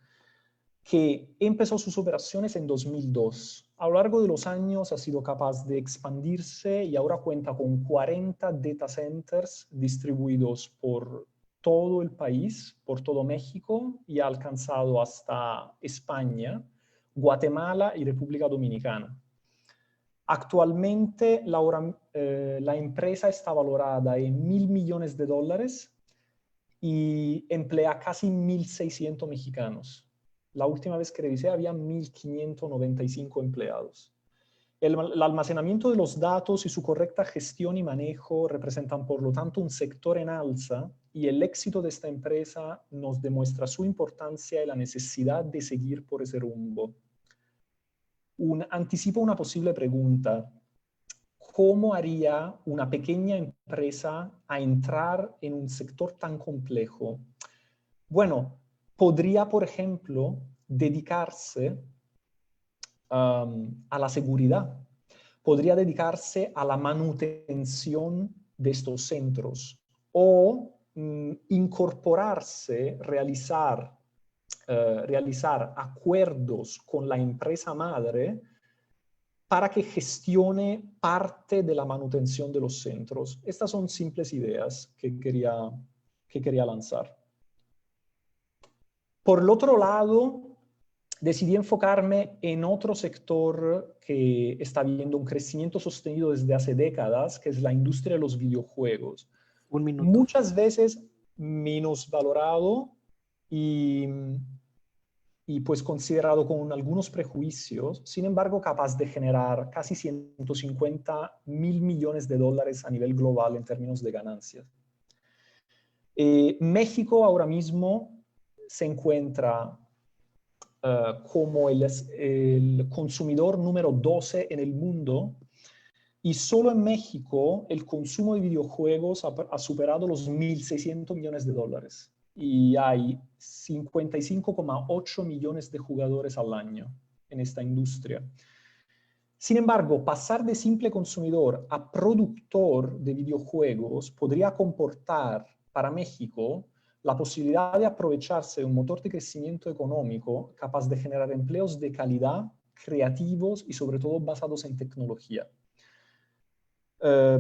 que empezó sus operaciones en 2002. A lo largo de los años ha sido capaz de expandirse y ahora cuenta con 40 data centers distribuidos por todo el país, por todo México, y ha alcanzado hasta España, Guatemala y República Dominicana. Actualmente la empresa está valorada en $1.000 millones y emplea casi 1.600 mexicanos. La última vez que revisé había 1.595 empleados. El almacenamiento de los datos y su correcta gestión y manejo representan, por lo tanto, un sector en alza, y el éxito de esta empresa nos demuestra su importancia y la necesidad de seguir por ese rumbo. Anticipo una posible pregunta. ¿Cómo haría una pequeña empresa a entrar en un sector tan complejo? Bueno, podría, por ejemplo, dedicarse a la seguridad. Podría dedicarse a la manutención de estos centros o incorporarse, realizar acuerdos con la empresa madre para que gestione parte de la manutención de los centros. Estas son simples ideas que quería lanzar. Por el otro lado, decidí enfocarme en otro sector que está viendo un crecimiento sostenido desde hace décadas, que es la industria de los videojuegos. Un minuto. Muchas veces menosvalorado y pues considerado con algunos prejuicios, sin embargo capaz de generar casi 150.000 millones de dólares a nivel global en términos de ganancias. México ahora mismo se encuentra como el consumidor número 12 en el mundo, y solo en México el consumo de videojuegos ha superado los 1.600 millones de dólares. Y hay 55,8 millones de jugadores al año en esta industria. Sin embargo, pasar de simple consumidor a productor de videojuegos podría comportar para México la posibilidad de aprovecharse de un motor de crecimiento económico capaz de generar empleos de calidad, creativos y sobre todo basados en tecnología.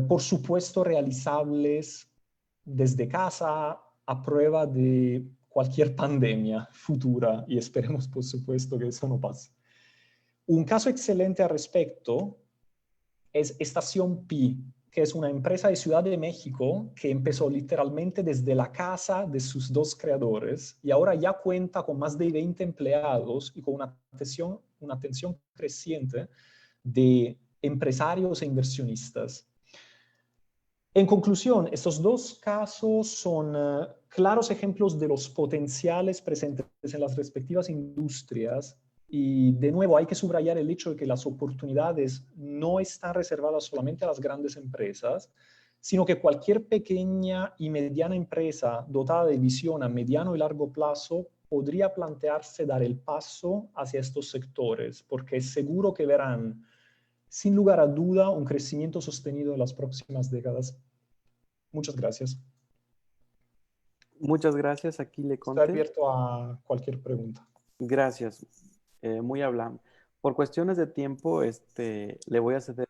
Por supuesto, realizables desde casa, a prueba de cualquier pandemia futura, y esperemos por supuesto que eso no pase. Un caso excelente al respecto es Estación Pi, que es una empresa de Ciudad de México que empezó literalmente desde la casa de sus dos creadores y ahora ya cuenta con más de 20 empleados y con una atención creciente de empresarios e inversionistas. En conclusión, estos dos casos son claros ejemplos de los potenciales presentes en las respectivas industrias, y de nuevo hay que subrayar el hecho de que las oportunidades no están reservadas solamente a las grandes empresas, sino que cualquier pequeña y mediana empresa dotada de visión a mediano y largo plazo podría plantearse dar el paso hacia estos sectores, porque es seguro que verán sin lugar a duda un crecimiento sostenido en las próximas décadas. Muchas gracias. Muchas gracias, Aquile Conte. Estoy abierto a cualquier pregunta. Gracias, muy amable. Por cuestiones de tiempo, le voy a ceder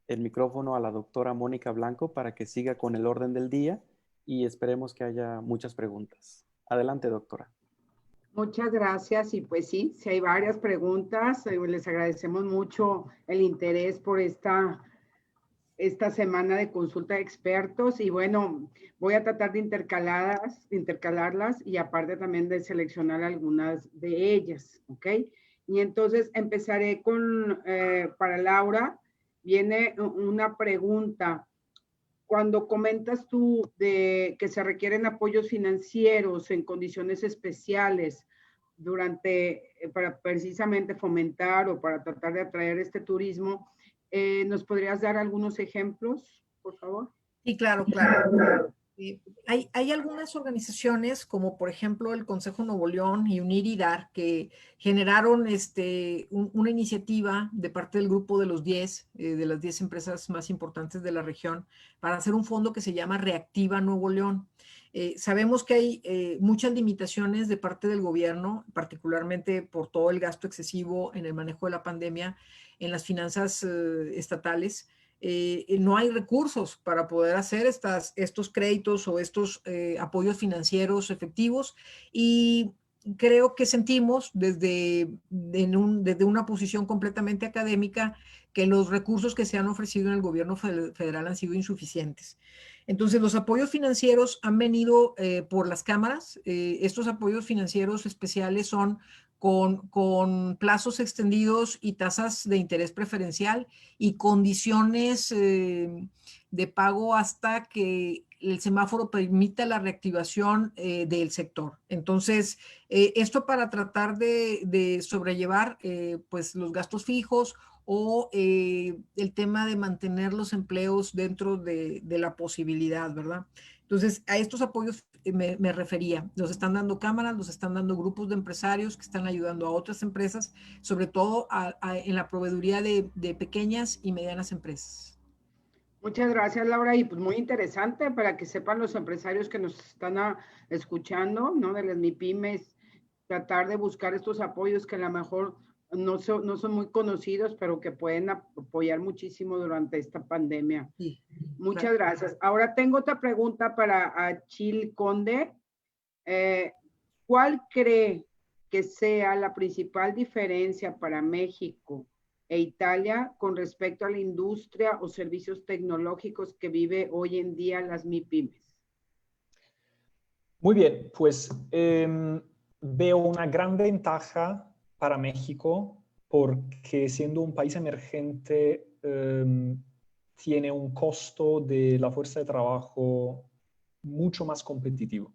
el micrófono a la doctora Mónica Blanco para que siga con el orden del día y esperemos que haya muchas preguntas. Adelante, doctora. Muchas gracias y pues sí, si hay varias preguntas, les agradecemos mucho el interés por esta semana de consulta de expertos y bueno, voy a tratar de intercalarlas y aparte también de seleccionar algunas de ellas, ¿ok? Y entonces empezaré con, para Laura, viene una pregunta. Cuando comentas tú de que se requieren apoyos financieros en condiciones especiales para precisamente fomentar o para tratar de atraer este turismo, ¿nos podrías dar algunos ejemplos, por favor? Sí, claro, claro. Hay algunas organizaciones, como por ejemplo el Consejo Nuevo León y Unir y Dar, que generaron una iniciativa de parte del grupo de los 10, de las 10 empresas más importantes de la región, para hacer un fondo que se llama Reactiva Nuevo León. Sabemos que hay muchas limitaciones de parte del gobierno, particularmente por todo el gasto excesivo en el manejo de la pandemia, en las finanzas estatales. No hay recursos para poder hacer estos créditos o estos apoyos financieros efectivos y creo que sentimos desde una posición completamente académica que los recursos que se han ofrecido en el gobierno federal han sido insuficientes. Entonces, los apoyos financieros han venido por las cámaras. Estos apoyos financieros especiales son con plazos extendidos y tasas de interés preferencial y condiciones de pago hasta que el semáforo permita la reactivación del sector. Entonces, esto para tratar de sobrellevar pues los gastos fijos o el tema de mantener los empleos dentro de la posibilidad, ¿verdad? Entonces, a estos apoyos me refería. Los están dando cámaras, los están dando grupos de empresarios que están ayudando a otras empresas, sobre todo en la proveeduría de pequeñas y medianas empresas. Muchas gracias, Laura. Y pues muy interesante para que sepan los empresarios que nos están escuchando, ¿no? De las MIPYMES, tratar de buscar estos apoyos que a lo mejor no son muy conocidos, pero que pueden apoyar muchísimo durante esta pandemia. Sí, muchas gracias. Ahora tengo otra pregunta para Achille Conde. ¿Cuál cree que sea la principal diferencia para México e Italia con respecto a la industria o servicios tecnológicos que vive hoy en día las MIPYMES? Muy bien, pues veo una gran ventaja para México porque siendo un país emergente tiene un costo de la fuerza de trabajo mucho más competitivo.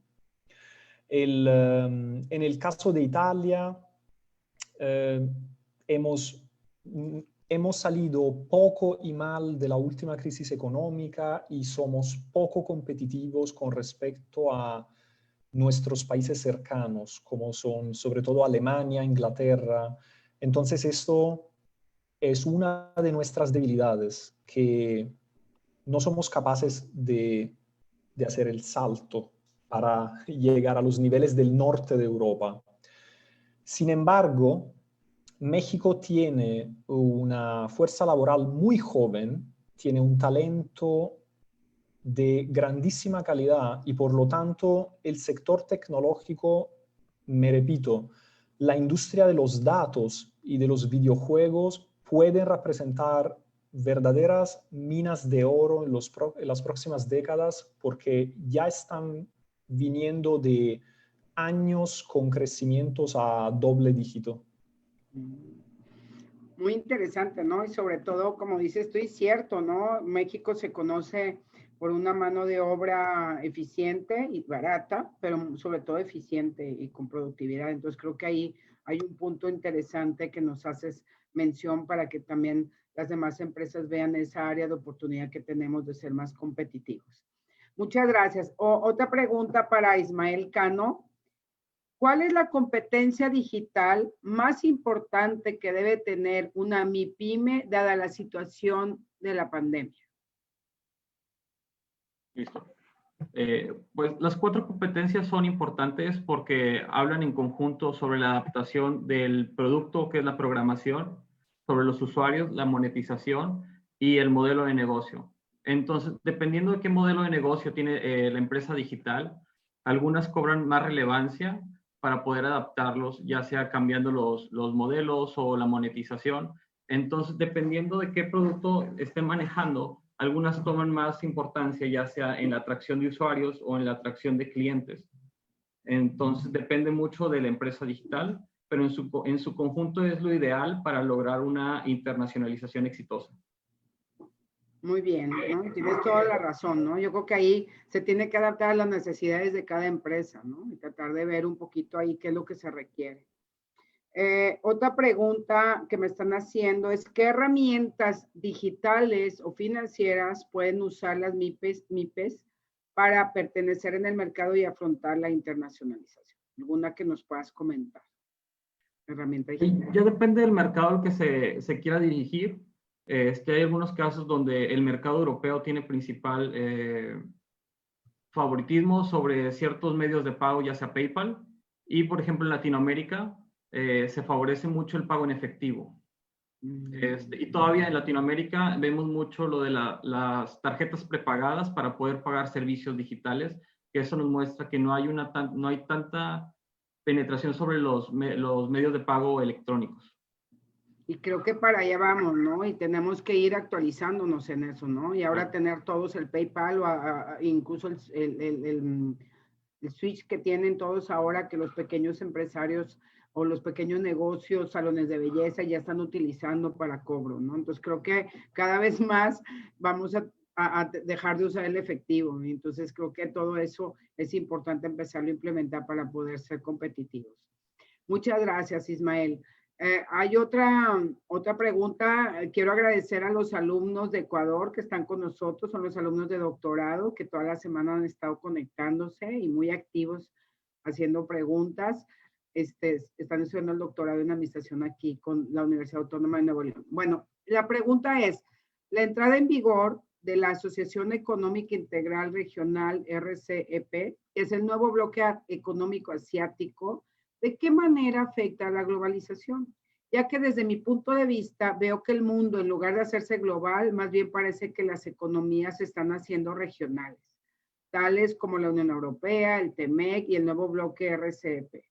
En el caso de Italia, hemos salido poco y mal de la última crisis económica y somos poco competitivos con respecto a nuestros países cercanos, como son sobre todo Alemania, Inglaterra. Entonces esto es una de nuestras debilidades, que no somos capaces de hacer el salto para llegar a los niveles del norte de Europa. Sin embargo, México tiene una fuerza laboral muy joven, tiene un talento de grandísima calidad y por lo tanto el sector tecnológico, me repito, la industria de los datos y de los videojuegos pueden representar verdaderas minas de oro en las próximas décadas porque ya están viniendo de años con crecimientos a doble dígito. Muy interesante, ¿no? Y sobre todo, como dices, estoy cierto, ¿no? México se conoce por una mano de obra eficiente y barata, pero sobre todo eficiente y con productividad. Entonces creo que ahí hay un punto interesante que nos haces mención para que también las demás empresas vean esa área de oportunidad que tenemos de ser más competitivos. Muchas gracias. Otra pregunta para Ismael Cano. ¿Cuál es la competencia digital más importante que debe tener una MIPYME dada la situación de la pandemia? Listo. Pues las 4 competencias son importantes porque hablan en conjunto sobre la adaptación del producto, que es la programación, sobre los usuarios, la monetización y el modelo de negocio. Entonces, dependiendo de qué modelo de negocio tiene la empresa digital, algunas cobran más relevancia para poder adaptarlos, ya sea cambiando los modelos o la monetización. Entonces, dependiendo de qué producto estén manejando, algunas toman más importancia, ya sea en la atracción de usuarios o en la atracción de clientes. Entonces, depende mucho de la empresa digital, pero en su conjunto es lo ideal para lograr una internacionalización exitosa. Muy bien, ¿no? Tienes toda la razón, ¿no? Yo creo que ahí se tiene que adaptar a las necesidades de cada empresa, ¿no? Y tratar de ver un poquito ahí qué es lo que se requiere. Otra pregunta que me están haciendo es, ¿qué herramientas digitales o financieras pueden usar las MIPES para pertenecer en el mercado y afrontar la internacionalización? ¿Alguna que nos puedas comentar? Herramienta digital. Ya depende del mercado al que se quiera dirigir. Hay algunos casos donde el mercado europeo tiene principal favoritismo sobre ciertos medios de pago, ya sea PayPal, y por ejemplo en Latinoamérica se favorece mucho el pago en efectivo. Y todavía en Latinoamérica vemos mucho lo de las tarjetas prepagadas para poder pagar servicios digitales, que eso nos muestra que no hay tanta penetración sobre los medios de pago electrónicos. Y creo que para allá vamos, ¿no? Y tenemos que ir actualizándonos en eso, ¿no? Y ahora tener todos el PayPal o incluso el switch que tienen todos ahora, que los pequeños empresarios o los pequeños negocios, salones de belleza ya están utilizando para cobro, ¿no? Entonces creo que cada vez más vamos a dejar de usar el efectivo. ¿No? Entonces creo que todo eso es importante empezarlo a implementar para poder ser competitivos. Muchas gracias, Ismael. Hay otra pregunta. Quiero agradecer a los alumnos de Ecuador que están con nosotros, son los alumnos de doctorado que toda la semana han estado conectándose y muy activos haciendo preguntas. Están estudiando el doctorado en administración aquí con la Universidad Autónoma de Nuevo León. Bueno, la pregunta es, la entrada en vigor de la Asociación Económica Integral Regional, RCEP, es el nuevo bloque económico asiático. ¿De qué manera afecta a la globalización? Ya que desde mi punto de vista veo que el mundo, en lugar de hacerse global, más bien parece que las economías se están haciendo regionales, tales como la Unión Europea, el TEMEC y el nuevo bloque RCEP.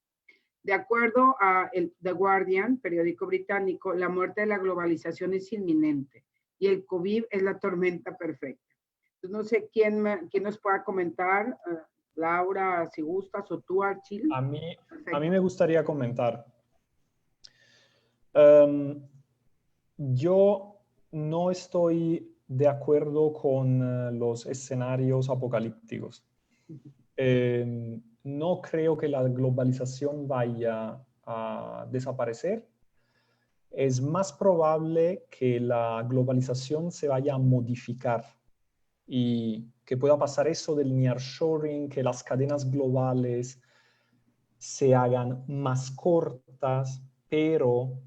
De acuerdo a The Guardian, periódico británico, la muerte de la globalización es inminente y el COVID es la tormenta perfecta. Entonces, no sé quién nos pueda comentar. Laura, si gustas, o tú, Archil. A mí me gustaría comentar. Yo no estoy de acuerdo con los escenarios apocalípticos. No creo que la globalización vaya a desaparecer. Es más probable que la globalización se vaya a modificar y que pueda pasar eso del nearshoring, que las cadenas globales se hagan más cortas, pero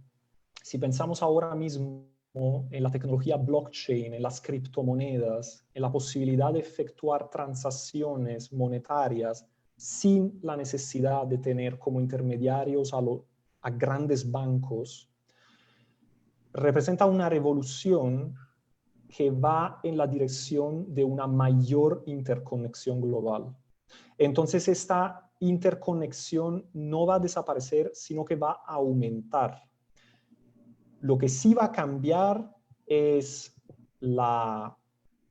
si pensamos ahora mismo en la tecnología blockchain, en las criptomonedas, en la posibilidad de efectuar transacciones monetarias sin la necesidad de tener como intermediarios a grandes bancos, representa una revolución que va en la dirección de una mayor interconexión global. Entonces, esta interconexión no va a desaparecer, sino que va a aumentar. Lo que sí va a cambiar es la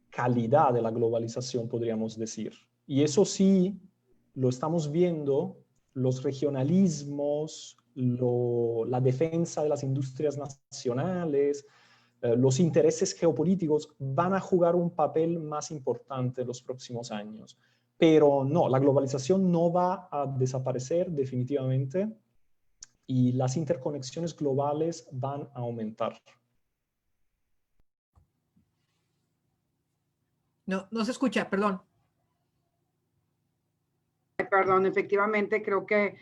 calidad de la globalización, podríamos decir. Y eso sí, lo estamos viendo, los regionalismos, la defensa de las industrias nacionales, los intereses geopolíticos van a jugar un papel más importante en los próximos años. Pero no, la globalización no va a desaparecer definitivamente y las interconexiones globales van a aumentar. No se escucha, perdón. Perdón, efectivamente creo que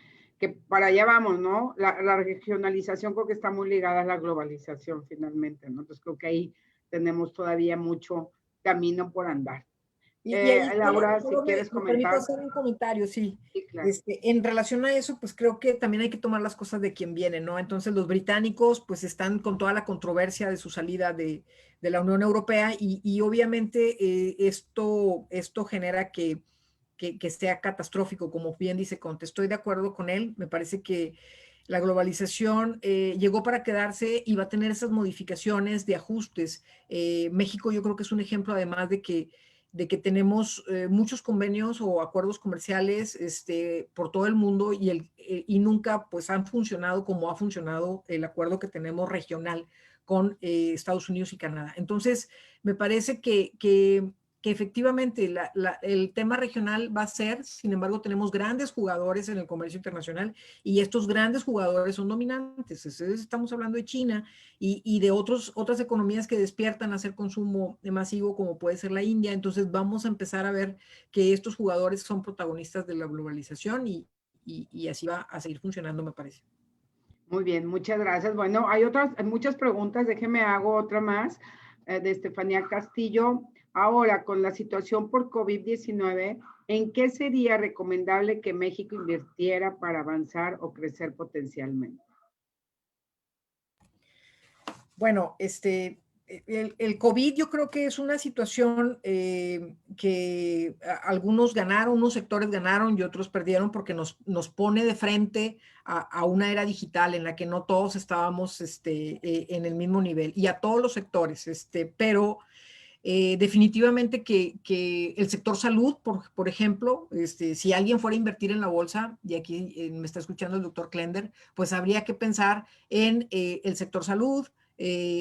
para allá vamos, ¿no? La regionalización creo que está muy ligada a la globalización finalmente, ¿no? Entonces creo que ahí tenemos todavía mucho camino por andar. Laura, si quieres me permito comentar. hacer un comentario, sí. Sí, claro. En relación a eso, pues creo que también hay que tomar las cosas de quien viene, ¿no? Entonces los británicos pues están con toda la controversia de su salida de la Unión Europea y obviamente esto genera que sea catastrófico, como bien dice Conte. Estoy de acuerdo con él, me parece que la globalización llegó para quedarse y va a tener esas modificaciones de ajustes. México yo creo que es un ejemplo además de que tenemos muchos convenios o acuerdos comerciales por todo el mundo y nunca pues han funcionado como ha funcionado el acuerdo que tenemos regional con Estados Unidos y Canadá. Entonces, me parece que efectivamente el tema regional va a ser, sin embargo, tenemos grandes jugadores en el comercio internacional y estos grandes jugadores son dominantes. Estamos hablando de China y de otras economías que despiertan a hacer consumo masivo, como puede ser la India. Entonces vamos a empezar a ver que estos jugadores son protagonistas de la globalización y así va a seguir funcionando, me parece. Muy bien, muchas gracias. Bueno, hay muchas preguntas, déjeme hago otra más, de Estefanía Castillo. Ahora, con la situación por COVID-19, ¿en qué sería recomendable que México invirtiera para avanzar o crecer potencialmente? Bueno, el COVID yo creo que es una situación que algunos ganaron, unos sectores ganaron y otros perdieron porque nos pone de frente a una era digital en la que no todos estábamos en el mismo nivel y a todos los sectores, pero definitivamente que el sector salud, por ejemplo, si alguien fuera a invertir en la bolsa, y aquí me está escuchando el doctor Klender, pues habría que pensar en el sector salud,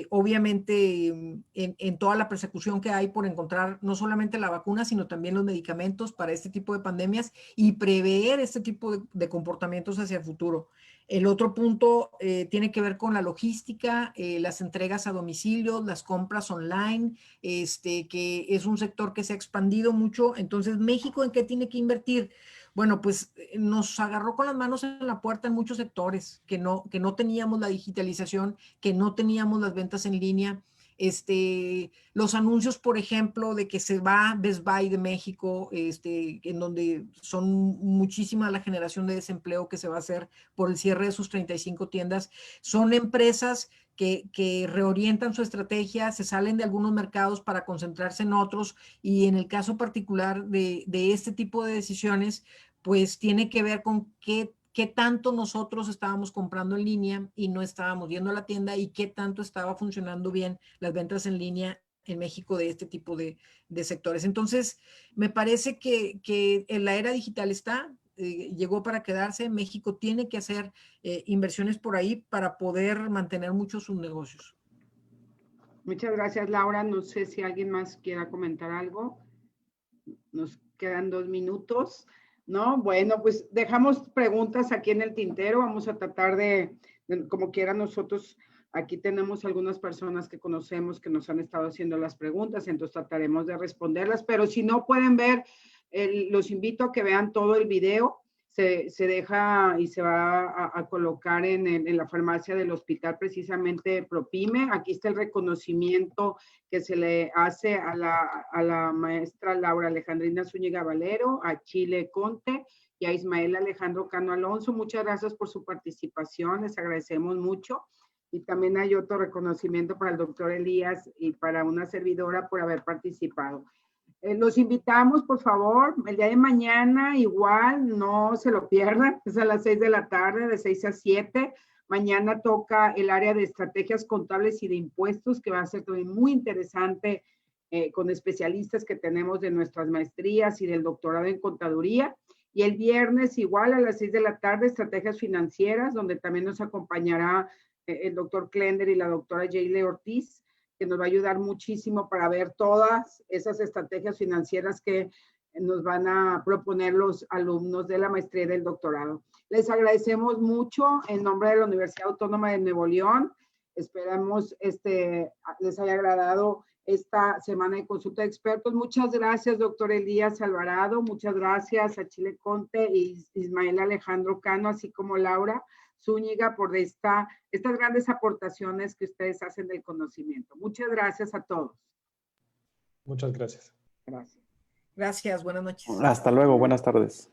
obviamente en toda la persecución que hay por encontrar no solamente la vacuna, sino también los medicamentos para este tipo de pandemias y prever este tipo de comportamientos hacia el futuro. El otro punto tiene que ver con la logística, las entregas a domicilio, las compras online, que es un sector que se ha expandido mucho. Entonces, ¿México en qué tiene que invertir? Bueno, pues nos agarró con las manos en la puerta en muchos sectores, que no teníamos la digitalización, que no teníamos las ventas en línea. Los anuncios, por ejemplo, de que se va Best Buy de México, en donde son muchísima la generación de desempleo que se va a hacer por el cierre de sus 35 tiendas, son empresas que reorientan su estrategia, se salen de algunos mercados para concentrarse en otros y en el caso particular de este tipo de decisiones, pues tiene que ver con qué tanto nosotros estábamos comprando en línea y no estábamos yendo a la tienda y qué tanto estaba funcionando bien las ventas en línea en México de este tipo de sectores. Entonces, me parece que en la era digital llegó para quedarse. México tiene que hacer inversiones por ahí para poder mantener muchos sus negocios. Muchas gracias, Laura. No sé si alguien más quiera comentar algo. Nos quedan 2 minutos, ¿no? Bueno, pues dejamos preguntas aquí en el tintero. Vamos a tratar de como quiera nosotros, aquí tenemos algunas personas que conocemos que nos han estado haciendo las preguntas, entonces trataremos de responderlas, pero si no pueden ver, los invito a que vean todo el video. Se deja y se va a colocar en la farmacia del hospital precisamente Propime. Aquí está el reconocimiento que se le hace a la maestra Laura Alejandrina Zúñiga Valero, a Chile Conte y a Ismael Alejandro Cano Alonso. Muchas gracias por su participación, les agradecemos mucho. Y también hay otro reconocimiento para el doctor Elías y para una servidora por haber participado. Los invitamos, por favor, el día de mañana igual, no se lo pierdan, es a las 6 de la tarde, de 6 a 7. Mañana toca el área de estrategias contables y de impuestos, que va a ser también muy interesante con especialistas que tenemos de nuestras maestrías y del doctorado en contaduría. Y el viernes igual a las 6 de la tarde, estrategias financieras, donde también nos acompañará el doctor Klender y la doctora Jayle Ortiz, que nos va a ayudar muchísimo para ver todas esas estrategias financieras que nos van a proponer los alumnos de la maestría y del doctorado. Les agradecemos mucho en nombre de la Universidad Autónoma de Nuevo León. Esperamos les haya agradado esta semana de consulta de expertos. Muchas gracias, doctor Elías Alvarado. Muchas gracias a Chile Conte y Ismael Alejandro Cano, así como Laura Zúñiga, por estas grandes aportaciones que ustedes hacen del conocimiento. Muchas gracias a todos. Muchas gracias. Gracias. Gracias, buenas noches. Hasta luego, buenas tardes.